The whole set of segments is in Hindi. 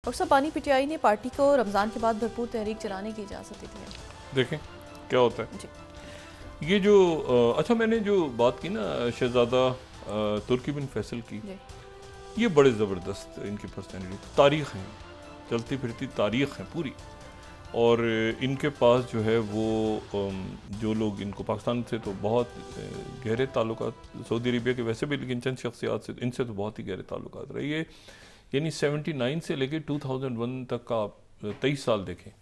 और सब पानी पीटीआई ने पार्टी को रमज़ान के बाद भरपूर तहरीक चलाने की इजाज़त दी है। देखें क्या होता है जी ये जो अच्छा मैंने जो बात की ना शहजादा तुर्की बिन फैसल की, जी ये बड़े ज़बरदस्त इनकी पर्सनैलिटी, तारीख़ हैं, चलती फिरती तारीख़ है पूरी। और इनके पास जो है वो जो लोग इनको पाकिस्तान से तो बहुत गहरे ताल्लुकात, सऊदी अरबिया के वैसे भी, लेकिन चंद शख्सियात से इनसे तो बहुत ही गहरे ताल्लुकात रहे। ये यानी 79 से लेके 2001 तक का आप 23 साल देखें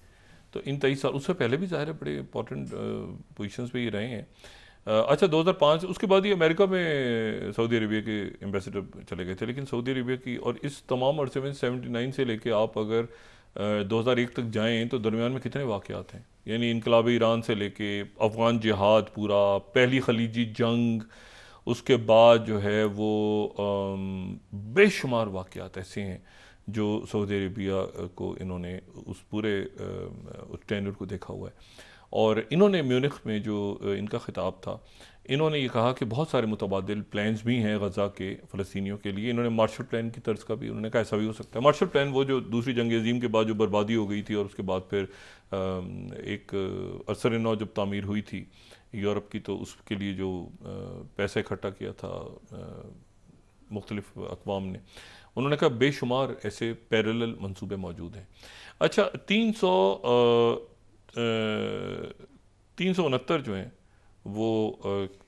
तो इन 23 साल, उससे पहले भी ज़ाहिर है बड़े इंपॉर्टेंट पोजीशंस पे ये रहे हैं। अच्छा 2005 उसके बाद ही अमेरिका में सऊदी अरबिया के एम्बेसडर चले गए थे, लेकिन सऊदी अरबिया की और इस तमाम अरसे में 79 से लेके आप अगर 2001 तक जाएं तो दरमियान में कितने वाक़यात हैं, यानी इनकलाब ईरान से लेके अफ़गान जिहाद पूरा, पहली खलीजी जंग, उसके बाद जो है वो बेशुमार वाक़यात ऐसे हैं जो सऊदी अरबिया को इन्होंने उस पूरे उस टेन्योर को देखा हुआ है। और इन्होंने म्यूनिख में जो इनका खिताब था, इन्होंने ये कहा कि बहुत सारे मुतबादिल प्लान्स भी हैं गज़ा के फ़लस्तीनियों के लिए। इन्होंने मार्शल प्लान की तर्ज का भी उन्होंने कहा ऐसा भी हो सकता है। मार्शल प्लान वो जो दूसरी जंग अज़ीम के बाद जो बर्बादी हो गई थी और उसके बाद फिर एक असर नौ जब तामीर हुई थी यूरोप की, तो उसके लिए जो पैसा इकट्ठा किया था मुख्तलिफ अक़वाम ने, उन्होंने कहा बेशुमार ऐसे पैरेलल मंसूबे मौजूद हैं। अच्छा 369 जो हैं वो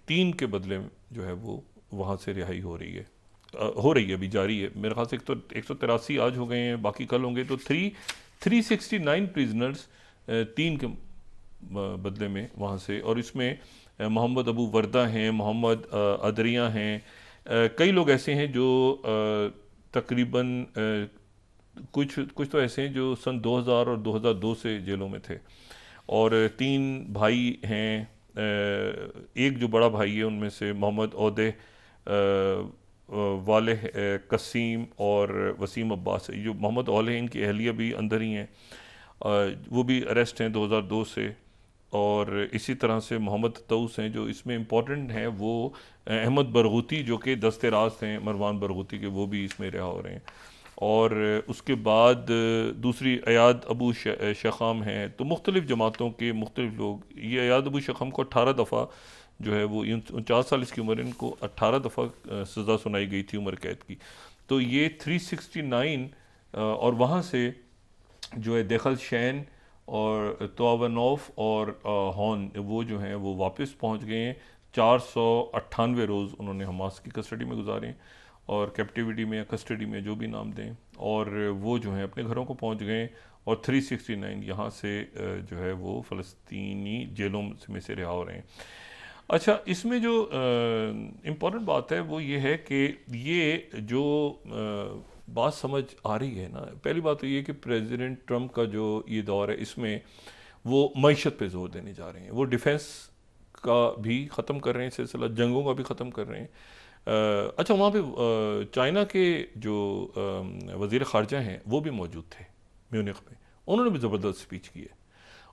3 के बदले जो है वो वहाँ से रिहाई हो रही है, अभी जारी है मेरे ख्याल से। 183 आज हो गए हैं, बाकी कल होंगे, तो 369 प्रिजनर्स 3 के बदले में वहाँ से। और इसमें मोहम्मद अबू वर्दा हैं, मोहम्मद अदरिया हैं, कई लोग ऐसे हैं जो तकरीबन कुछ तो ऐसे हैं जो सन 2000 और 2002 से जेलों में थे। और 3 भाई हैं, एक जो बड़ा भाई है उनमें से मोहम्मद औदे वाले कसीम और वसीम अब्बास है। जो मोहम्मद औले हैं इनकी अहलिया भी अंदर ही हैं, वो भी अरेस्ट हैं 2002 से। और इसी तरह से मोहम्मद तऊस हैं, जो इसमें इम्पॉर्टेंट हैं वो अहमद बरगूती जो कि दस्ते राज थे मरवान बरगूती के, वो भी इसमें रिहा हो रहे हैं। और उसके बाद दूसरी अयाद अबू शख़ाम हैं। तो मुख्तलिफ़ जमातों के मुख्तलिफ़ लोग, ये अयाद अबू शख़ाम को 18 दफ़ा जो है वो 49 साल इसकी उम्र, इनको 18 दफ़ा सज़ा सुनाई गई थी उम्र कैद की। तो ये 369 और वहाँ से जो है दखल शैन और तोवनौफ और हॉन वो जो हैं वो वापस पहुँच गए हैं। 498 रोज़ उन्होंने हमास की कस्टडी में गुजारे और कैप्टिविटी में या कस्टडी में जो भी नाम दें, और वो जो हैं अपने घरों को पहुंच गए। और 369 यहाँ से जो है वो फ़लस्तीनी जेलों में से रिहा हो रहे हैं। अच्छा इसमें जो इम्पॉर्टेंट बात है वो ये है कि ये जो बात समझ आ रही है ना, पहली बात तो ये कि प्रेसिडेंट ट्रंप का जो ये दौर है इसमें वो मईशत पे जोर देने जा रहे हैं। वो डिफेंस का भी ख़त्म कर रहे हैं सिलसिला, जंगों का भी ख़त्म कर रहे हैं। अच्छा वहाँ पे चाइना के जो वज़ीर ख़ारजा हैं वो भी मौजूद थे म्यूनिख में, उन्होंने भी ज़बरदस्त स्पीच की है।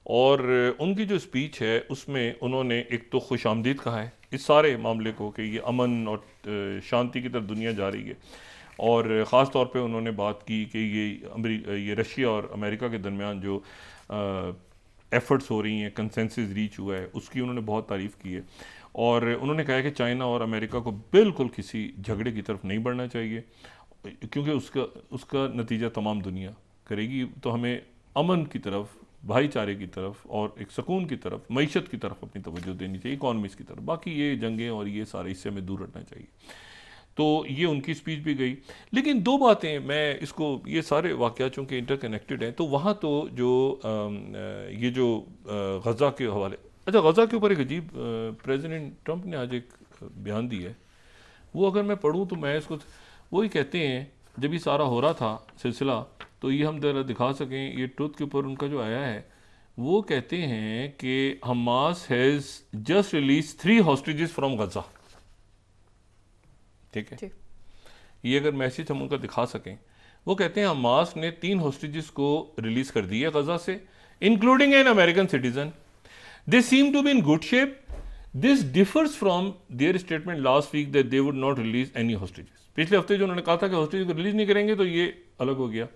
और उनकी जो स्पीच है उसमें उन्होंने एक तो खुशामदीद कहा है इस सारे मामले को कि ये अमन और शांति की तरफ दुनिया जा रही है। और ख़ास तौर पे उन्होंने बात की कि ये रशिया और अमेरिका के दरमियान जो एफ़र्ट्स हो रही हैं, कंसेंसस रीच हुआ है, उसकी उन्होंने बहुत तारीफ़ की है। और उन्होंने कहा कि चाइना और अमेरिका को बिल्कुल किसी झगड़े की तरफ नहीं बढ़ना चाहिए, क्योंकि उसका नतीजा तमाम दुनिया करेगी। तो हमें अमन की तरफ, भाईचारे की तरफ और एक सुकून की तरफ, मईशत की तरफ अपनी तवज्जो देनी चाहिए, इकॉनमीज़ की तरफ। बाकी ये जंगें और ये सारे इससे हमें दूर रखना चाहिए। तो ये उनकी स्पीच भी गई। लेकिन दो बातें मैं इसको, ये सारे वाक़यात चूँकि इंटरकनेक्टेड हैं, तो वहाँ तो जो ये जो गज़ा के हवाले, अच्छा गज़ा के ऊपर एक अजीब प्रेसिडेंट ट्रंप ने आज एक बयान दिया है, वो अगर मैं पढ़ूँ तो मैं इसको, वही कहते हैं जब ये सारा हो रहा था सिलसिला, तो ये हम ज़रा दिखा सकें, ये ट्रुथ के ऊपर उनका जो आया है, वो कहते हैं कि Hamas has just release 3 hostages from Gaza. ठीक है, ये अगर मैसेज हम उनका दिखा सकें, वो कहते हैं हमास ने 3 हॉस्टेजेस को रिलीज कर दिया गज़ा से, including an American citizen. They seem to be in good shape. This differs from their statement last week that they would not release any hostages. पिछले हफ्ते जो उन्होंने कहा था कि हॉस्टेज को रिलीज नहीं करेंगे, तो ये अलग हो गया।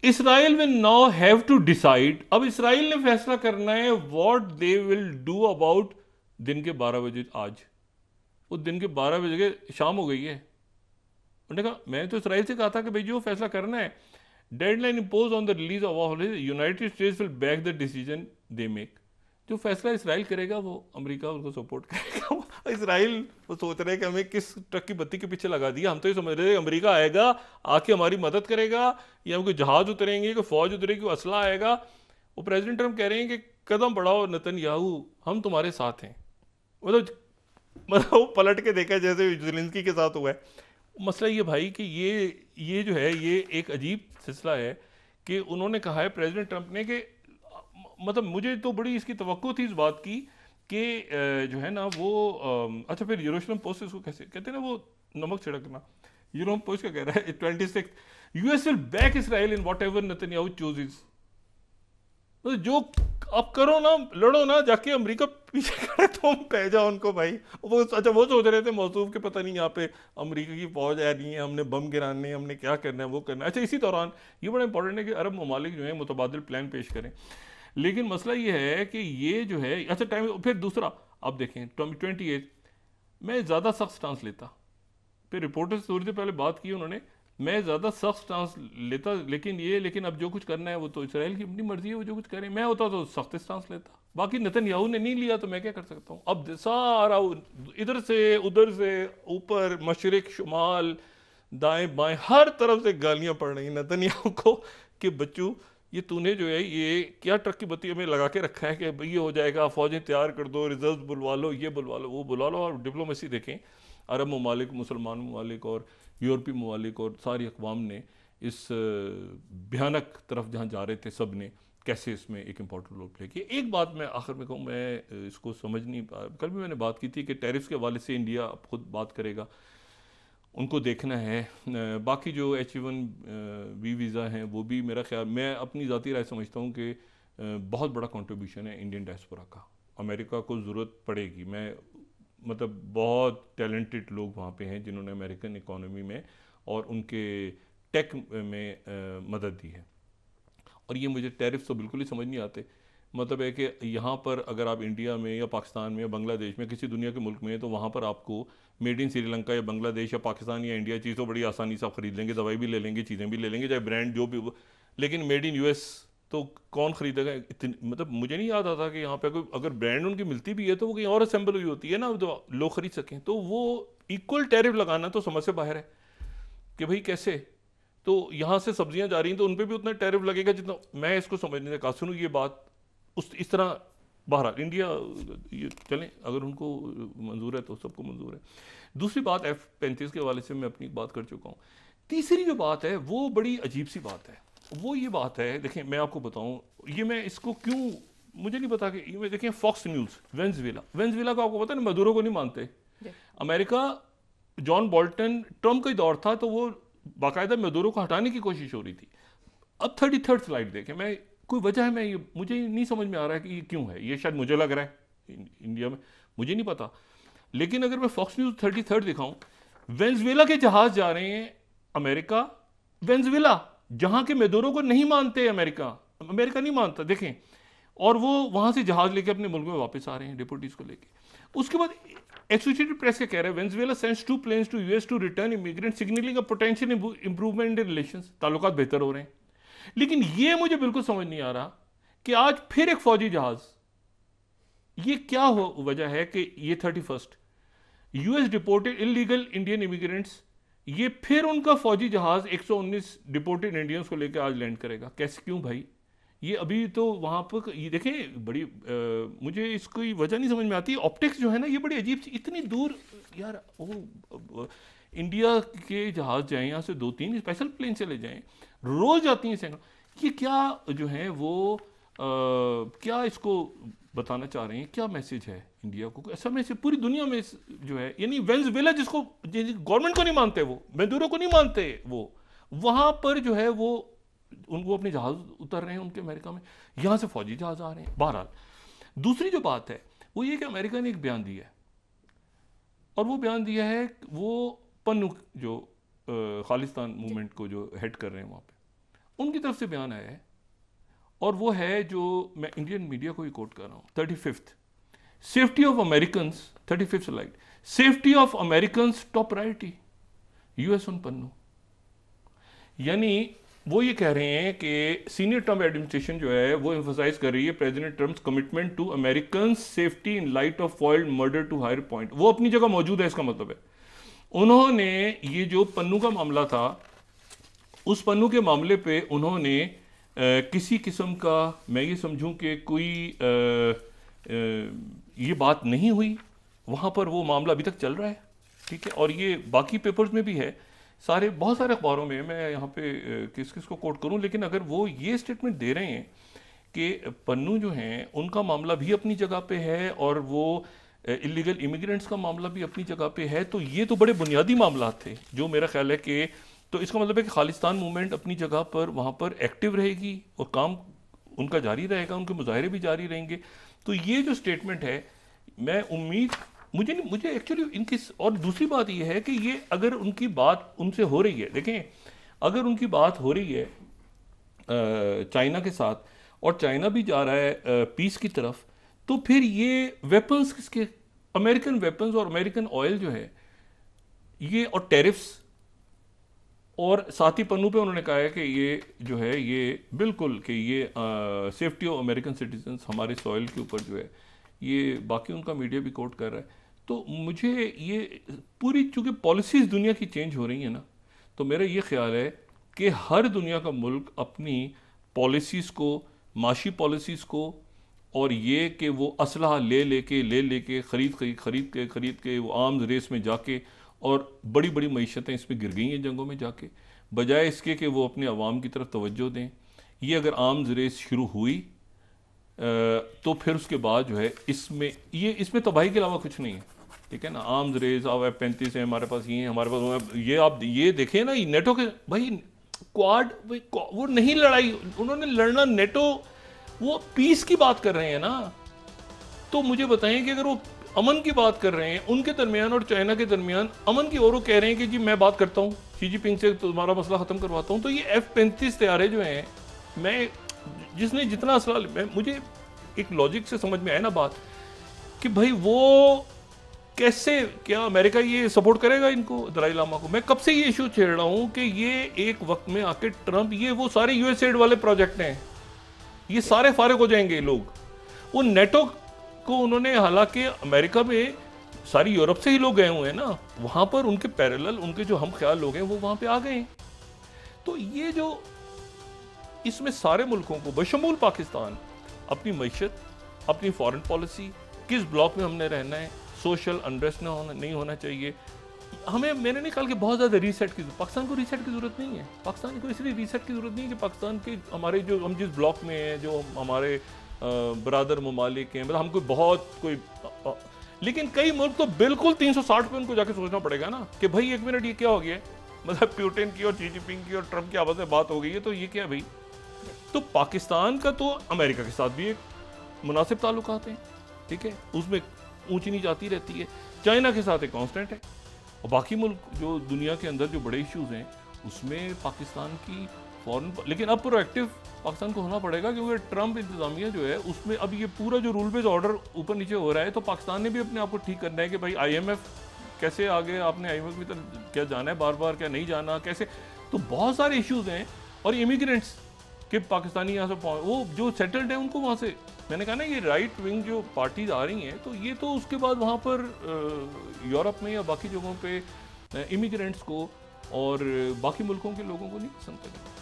Israel will now have to decide, अब इसराइल ने फैसला करना है what they will do about दिन के 12 बजे आज। वो दिन के 12 बजे के शाम हो गई है। उन्होंने कहा, मैं तो इसराइल से कहा था कि भाई जो फैसला करना है, deadline impose on the release of United states will back the decision they make. जो फैसला इसराइल करेगा वो अमेरिका उनको सपोर्ट करेगा। इसराइल वो सोच रहे हैं कि हमें किस ट्रक की बत्ती के पीछे लगा दिया। हम तो ये समझ रहे थे अमेरिका आएगा, आके हमारी मदद करेगा, या कोई जहाज उतरेंगे, कोई फौज उतरेगी, कोई असला आएगा। वो प्रेसिडेंट ट्रम्प कह रहे हैं कि कदम बढ़ाओ नेतन्याहू, हम तुम्हारे साथ हैं। मतलब वो पलट के देखा जैसे ज़ेलेंस्की के साथ हुआ है। मसला ये भाई कि ये जो है ये एक अजीब सिलसिला है कि उन्होंने कहा है प्रेसिडेंट ट्रम्प ने कि मतलब मुझे तो बड़ी इसकी तवक्को थी इस बात की कि जो है ना वो अच्छा फिर यरूशलेम पोस्ट इसको कैसे कहते हैं ना, वो नमक छिड़कना। यूरोप पोस्ट क्या कह रहा है 26 US will back Israel in whatever Netanyahu chooses. तो जो आप करो ना, लड़ो ना, जाके अमेरिका पीछे करे, तुम पै जाओ उनको भाई। वो अच्छा वो सोच रहे थे मौसूफ के पता नहीं यहाँ पे अमेरिका की फौज आ रही है, हमने बम गिराने, हमने क्या करना है वो करना है। अच्छा इसी दौरान ये बड़ा इंपॉर्टेंट है कि अरब ममालिक जो है मुतबादिल प्लान पेश करें। लेकिन मसला ये है कि ये जो है अच्छा टाइम, फिर दूसरा आप देखें 28 मैं ज़्यादा सख्त स्टांस लेता, फिर रिपोर्टर से थोड़ी देर पहले बात की उन्होंने, मैं ज़्यादा सख्त स्टांस लेता, लेकिन अब जो कुछ करना है वो तो इसराइल की अपनी मर्जी है, वो जो कुछ करें। मैं होता तो सख्त स्टांस लेता, बाकी नेतन्याहू ने नहीं लिया तो मैं क्या कर सकता हूँ। अब सारा इधर से उधर से ऊपर मशरिक शुमाल दाएं बाएं हर तरफ से गालियां पड़ रही नेतन्याहू को कि बच्चू ये तूने जो है ये क्या ट्रक की बत्ती हमें लगा के रखा है कि ये हो जाएगा, फौजें तैयार कर दो, रिजर्व बुलवा लो, ये बुलवा लो, वो बुलवा लो। और डिप्लोमेसी देखें, अरब ममालिक, मुसलमान ममालिक और यूरोपीय ममालिक और सारी अक़वाम ने इस भयानक तरफ जहाँ जा रहे थे सब ने कैसे इसमें एक इम्पॉर्टेंट रोल प्ले किया। एक बात मैं आखिर में कहूँ, मैं इसको समझ नहीं पा, कल भी मैंने बात की थी कि टैरिफ्स के हवाले से इंडिया अब खुद बात करेगा, उनको देखना है। बाकी जो H1B वीज़ा हैं वो भी मेरा ख्याल, मैं अपनी ज़ाती राय समझता हूँ कि बहुत बड़ा कंट्रीब्यूशन है इंडियन डायस्पोरा का। अमेरिका को ज़रूरत पड़ेगी, मैं मतलब बहुत टैलेंटेड लोग वहाँ पे हैं जिन्होंने अमेरिकन इकोनॉमी में और उनके टेक में मदद दी है। और ये मुझे टैरिफ्स तो बिल्कुल ही समझ नहीं आते। मतलब है कि यहाँ पर अगर आप इंडिया में या पाकिस्तान में या बांग्लादेश में किसी दुनिया के मुल्क में हैं तो वहाँ पर आपको मेड इन श्रीलंका या बांग्लादेश या पाकिस्तान या इंडिया चीज़ तो बड़ी आसानी से आप खरीद लेंगे, दवाई भी ले लेंगे, चीज़ें भी ले लेंगे, चाहे ब्रांड जो भी। लेकिन मेड इन US तो कौन खरीदेगा इतनी, मतलब मुझे नहीं याद आता कि यहाँ पे कोई अगर ब्रांड उनकी मिलती भी है तो वो कहीं और असेंबल हुई होती है ना, तो लोग खरीद सकें। तो वो इक्वल टैरिफ लगाना तो समझ से बाहर है कि भाई कैसे। तो यहाँ से सब्जियाँ जा रही हैं तो उन पर भी उतना टैरिफ लगेगा जितना, मैं इसको समझने से कहा सुनूँ ये बात इस तरह। बहरहाल इंडिया ये चलें, अगर उनको मंजूर है तो सबको मंजूर है। दूसरी बात F-35 के हवाले से मैं अपनी बात कर चुका हूँ। तीसरी जो बात है वो बड़ी अजीब सी बात है, वो ये बात है, देखें मैं आपको बताऊँ, ये मैं इसको क्यों मुझे नहीं पता कि ये देखें फॉक्स न्यूज़ वेनेजुएला को आपको पता है ना, मदुरो को नहीं मानते अमेरिका। जॉन बोल्टन ट्रम्प का ही दौर था तो वो बाकायदा मदुरो को हटाने की कोशिश हो रही थी। अब 33rd स्लाइड देखें, मैं कोई वजह है, मैं ये मुझे नहीं समझ में आ रहा है कि ये क्यों है। ये शायद मुझे लग रहा है इंडिया में, मुझे नहीं पता। लेकिन अगर मैं फॉक्स न्यूज़ 33rd दिखाऊं, वेनेजुएला के जहाज जा रहे हैं अमेरिका, वेनेजुएला जहां के मदुरो को नहीं मानते अमेरिका नहीं मानता, देखें। और वो वहां से जहाज लेके अपने मुल्क में वापस आ रहे हैं डिपोटीज को लेके। उसके बाद एसोसिएटेड प्रेस क्या कह रहा है, Venezuela sends 2 planes to US to return immigrant signalling a potential improvement in relations, ताल्लुकात बेहतर हो रहे हैं। लेकिन ये मुझे बिल्कुल समझ नहीं आ रहा कि आज फिर एक फौजी जहाज, ये क्या वजह है कि ये 31st US deported illegal Indian immigrants, ये फिर उनका फौजी जहाज 119 डिपोर्टेड इंडियंस को लेकर आज लैंड करेगा। कैसे, क्यों भाई? ये अभी तो वहाँ पर ये देखें बड़ी मुझे इसकी वजह नहीं समझ में आती। ऑप्टिक्स जो है ना ये बड़ी अजीब सी, इतनी दूर यार, इंडिया के जहाज जाएं यहाँ से 2-3 स्पेशल प्लेन चले जाएं, रोज जाती हैं सैकड़ों। ये क्या जो है वो क्या इसको बताना चाह रहे हैं, क्या मैसेज है इंडिया को? ऐसा मैसेज पूरी दुनिया में जो है, यानी वेनेजुएला जिसको गवर्नमेंट को नहीं मानते, वो मदुरो को नहीं मानते, वो वहाँ पर जो है वो उनको अपने जहाज उतर रहे हैं उनके अमेरिका में, यहाँ से फौजी जहाज आ रहे हैं। बहरहाल दूसरी जो बात है वो ये कि अमेरिका ने एक बयान दिया है, और वो बयान दिया है वो पन्नू जो खालिस्तान मूवमेंट को जो हेड कर रहे हैं वहाँ पे, उनकी तरफ से बयान आया है, और वो है जो मैं इंडियन मीडिया को ही कोट कर रहा हूँ, 35th, safety of American, 35th slide, safety of American top priority, US on Pannu. यानी वो ये कह रहे हैं कि सीनियर ट्रम्प एडमिनिस्ट्रेशन जो है वो एम्फसाइज कर रही है president Trump's commitment to American safety in light of foiled murder to higher point. वो अपनी जगह मौजूद है, इसका मतलब है उन्होंने ये जो पन्नू का मामला था, उस पन्नू के मामले पे उन्होंने किसी किस्म का, मैं ये समझूं कि कोई ये बात नहीं हुई, वहाँ पर वो मामला अभी तक चल रहा है, ठीक है। और ये बाकी पेपर्स में भी है, सारे बहुत सारे अखबारों में, मैं यहाँ पे किस किस को कोट करूँ, लेकिन अगर वो ये स्टेटमेंट दे रहे हैं कि पन्नू जो हैं उनका मामला भी अपनी जगह पे है और वो इलीगल इमिग्रेंट्स का मामला भी अपनी जगह पे है, तो ये तो बड़े बुनियादी मामला थे जो मेरा ख्याल है कि, तो इसका मतलब है कि खालिस्तान मूवमेंट अपनी जगह पर वहाँ पर एक्टिव रहेगी और काम उनका जारी रहेगा, उनके मुजाहरे भी जारी रहेंगे। तो ये जो स्टेटमेंट है, मैं उम्मीद, मुझे एक्चुअली इनकी, और दूसरी बात ये है कि ये अगर उनकी बात उनसे हो रही है, देखें अगर उनकी बात हो रही है चाइना के साथ और चाइना भी जा रहा है पीस की तरफ, तो फिर ये वेपन्स किसके, अमेरिकन वेपन्स और अमेरिकन ऑयल जो है ये, और टैरिफ्स, और साथ ही पन्नू पे उन्होंने कहा है कि ये जो है ये बिल्कुल कि ये सेफ्टी ऑफ अमेरिकन सिटीजन्स हमारे सॉइल के ऊपर जो है, ये बाकी उनका मीडिया भी कोट कर रहा है। तो मुझे ये पूरी, चूँकि पॉलिसीज़ दुनिया की चेंज हो रही है ना, तो मेरा ये ख्याल है कि हर दुनिया का मुल्क अपनी पॉलिसीज़ को, माशी पॉलिसीज़ को, और ये कि वो असलहा ले लेके ख़रीद के वो आर्म्स रेस में जाके, और बड़ी बड़ी मईशतें इसमें गिर गई हैं जंगों में जाके, बजाय इसके कि वो अपने अवाम की तरफ तवज्जो दें। ये अगर आर्म्स रेस शुरू हुई तो फिर उसके बाद जो है इसमें तबाही के अलावा कुछ नहीं है, ठीक है ना। आर्म्स रेस, अब F-35 है हमारे पास, ये हमारे पास, ये आप ये देखें ना, नेटो के भाई क्वाड, वो नहीं लड़ाई, उन्होंने लड़ना नेटो, वो पीस की बात कर रहे हैं ना। तो मुझे बताएं कि अगर वो अमन की बात कर रहे हैं उनके दरमियान और चाइना के दरमियान अमन की, और वो कह रहे हैं कि जी मैं बात करता हूँ शी जिनपिंग से, तुम्हारा मसला ख़त्म करवाता हूँ, तो ये F-35 तैयारे जो हैं, मैं जिसने जितना असला, मुझे एक लॉजिक से समझ में आया ना बात कि भाई वो कैसे, क्या अमेरिका ये सपोर्ट करेगा इनको, दलाई लामा को। मैं कब से ये इशू छेड़ रहा हूँ कि ये एक वक्त में आके ट्रंप, ये वो सारे यूएसएड वाले प्रोजेक्ट हैं, ये सारे फारिग हो जाएंगे लोग। वो नेटो को उन्होंने, हालांकि अमेरिका में सारी यूरोप से ही लोग गए हुए हैं ना, वहाँ पर उनके पैरेलल उनके जो हम ख्याल लोग हैं वो वहाँ पे आ गए हैं। तो ये जो इसमें सारे मुल्कों को बशमूल पाकिस्तान अपनी मईशत, अपनी फॉरेन पॉलिसी, किस ब्लॉक में हमने रहना है, सोशल अनरेस्ट नहीं होना चाहिए हमें। मैंने नहीं कहा कि बहुत ज़्यादा रीसेट की, पाकिस्तान को रीसेट की ज़रूरत नहीं है। पाकिस्तान को इसलिए रीसेट की ज़रूरत नहीं है कि पाकिस्तान के हमारे जो, हम जिस ब्लॉक में हैं, जो हमारे बरादर ममालिक हैं, मतलब हमको बहुत कोई, लेकिन कई मुल्क तो बिल्कुल 360 पे उनको जाके सोचना पड़ेगा ना कि भाई एक मिनट ये क्या हो गया, मतलब पुतिन की और शी जिनपिंग की और ट्रंप की आपस में बात हो गई है, तो ये क्या भाई। तो पाकिस्तान का तो अमेरिका के साथ भी एक मुनासिब ताल्लुकात हैं, ठीक है, उसमें ऊंची नीच आती रहती है, चाइना के साथ एक कांस्टेंट है, और बाकी मुल्क जो दुनिया के अंदर जो बड़े इश्यूज हैं उसमें पाकिस्तान की फॉरेन, लेकिन अब प्रोएक्टिव पाकिस्तान को होना पड़ेगा, क्योंकि ट्रंप इंतजामिया जो है उसमें अब ये पूरा जो रूल बेस्ड ऑर्डर ऊपर नीचे हो रहा है, तो पाकिस्तान ने भी अपने आप को ठीक करना है कि भाई IMF कैसे आगे, आपने IMF में तो क्या जाना है बार बार, क्या नहीं जाना, कैसे, तो बहुत सारे इश्यूज हैं। और इमिग्रेंट्स कि पाकिस्तानी यहाँ से वो जो सेटल्ड है उनको वहाँ से, मैंने कहा ना ये राइट विंग जो पार्टीज आ रही हैं, तो ये तो उसके बाद वहाँ पर यूरोप में या बाकी जगहों पे इमिग्रेंट्स को और बाकी मुल्कों के लोगों को नहीं पसंद करेंगे।